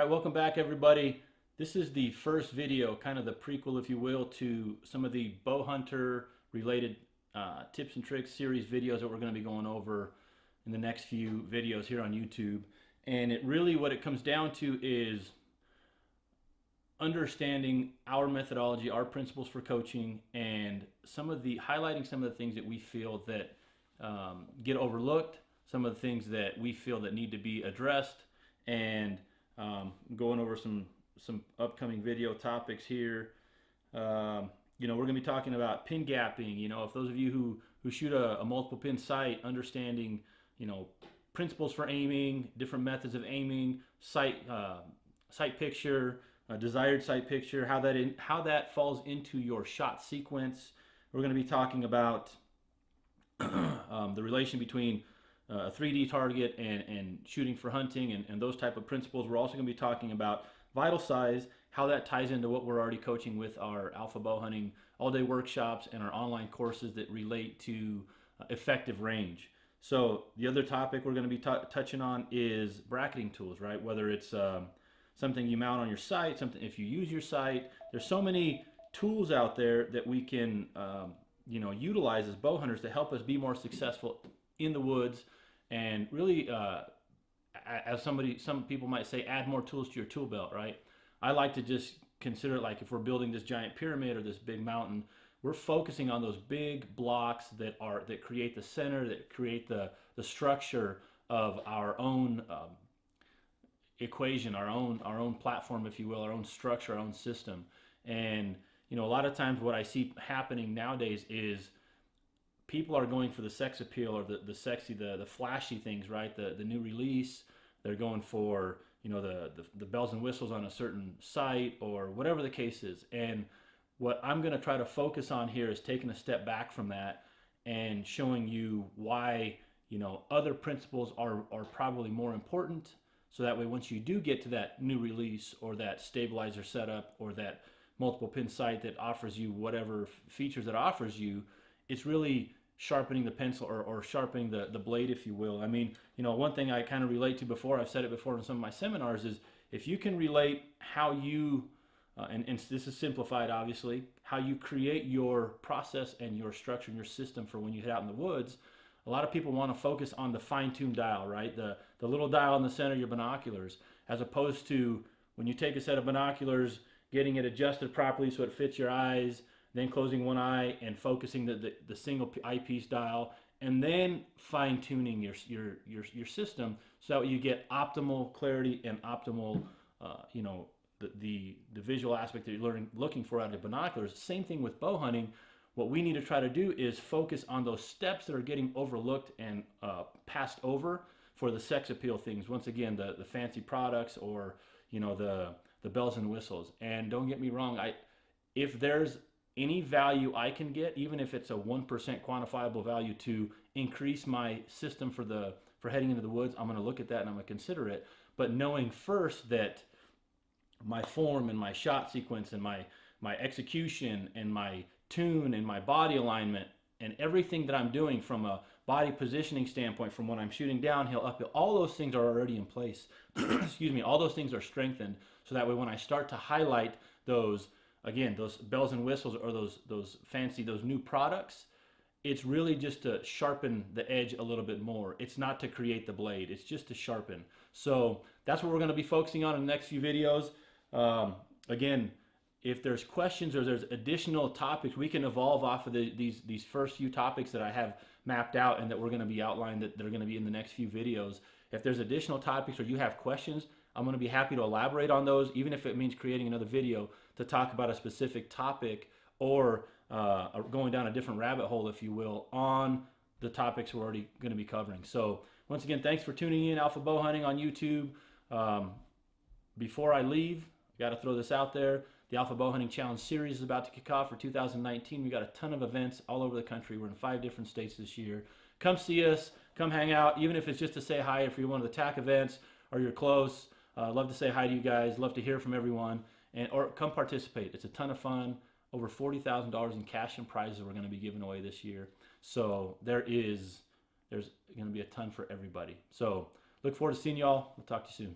right, welcome back everybody. This is the first video, kind of the prequel, if you will, to some of the bow hunter related tips and tricks series videos that we're going to be going over in the next few videos here on YouTube. And what it comes down to is understanding our methodology, our principles for coaching, and highlighting some of the things that we feel that get overlooked, some of the things that we feel that need to be addressed, and going over some upcoming video topics here. We're going to be talking about pin gapping. If those of you who shoot a multiple pin sight, understanding principles for aiming, different methods of aiming, sight picture, desired sight picture, how that falls into your shot sequence. We're going to be talking about the relation between a 3D target and shooting for hunting and those type of principles. We're also going to be talking about vital size, how that ties into what we're already coaching with our alpha bow hunting all-day workshops and our online courses that relate to effective range. So the other topic we're going to be touching on is bracketing tools, right? Whether it's something you mount on your sight, something if you use your sight. There's so many tools out there that we can utilize as bow hunters to help us be more successful in the woods, and really some people might say, add more tools to your tool belt, right? I like to just consider it like if we're building this giant pyramid or this big mountain, we're focusing on those big blocks that create the center, that create the structure of our own equation, our own platform, if you will, our own structure, our own system. And a lot of times what I see happening nowadays is people are going for the sex appeal, or the sexy, the flashy things, right? The new release. They're going for the bells and whistles on a certain site, or whatever the case is. And what I'm going to try to focus on here is taking a step back from that and showing you why other principles are probably more important. So that way, once you do get to that new release or that stabilizer setup or that multiple pin sight that offers you whatever features it offers you, it's really sharpening the pencil or sharpening the blade, if you will. I mean, one thing I kind of relate to before, I've said it before in some of my seminars, is if you can relate how you, and this is simplified obviously, how you create your process and your structure and your system for when you head out in the woods. A lot of people want to focus on the fine-tuned dial, right? The little dial in the center of your binoculars, as opposed to when you take a set of binoculars, getting it adjusted properly so it fits your eyes, then closing one eye and focusing the single eyepiece dial, and then fine-tuning your system so that you get optimal clarity and optimal, the visual aspect that you're looking for out of binoculars. Same thing with bow hunting. What we need to try to do is focus on those steps that are getting overlooked and passed over for the sex appeal things. Once again, the fancy products, or the bells and whistles. And don't get me wrong, if there's any value I can get, even if it's a 1% quantifiable value to increase my system for heading into the woods, I'm going to look at that and I'm going to consider it. But knowing first that my form and my shot sequence and my execution and my tune and my body alignment and everything that I'm doing from a body positioning standpoint, from when I'm shooting downhill, uphill, all those things are already in place. Excuse me, all those things are strengthened, so that way when I start to highlight those bells and whistles, or those new products, it's really just to sharpen the edge a little bit more. It's not to create the blade, it's just to sharpen. So that's what we're going to be focusing on in the next few videos. Again, if there's questions or there's additional topics, we can evolve off of these first few topics that I have mapped out and that we're going to be outlined, that are going to be in the next few videos. If there's additional topics or you have questions, I'm going to be happy to elaborate on those, even if it means creating another video to talk about a specific topic, or going down a different rabbit hole, if you will, on the topics we're already going to be covering. So once again, thanks for tuning in, Alpha Bow Hunting on YouTube. Before I leave, I got to throw this out there. The Alpha Bow Hunting Challenge Series is about to kick off for 2019. We got a ton of events all over the country. We're in 5 different states this year. Come see us. Come hang out, even if it's just to say hi. If you're one of the TAC events or you're close, love to say hi to you guys. Love to hear from everyone, or come participate. It's a ton of fun. Over $40,000 in cash and prizes we're going to be giving away this year. So there's going to be a ton for everybody. So look forward to seeing y'all. We'll talk to you soon.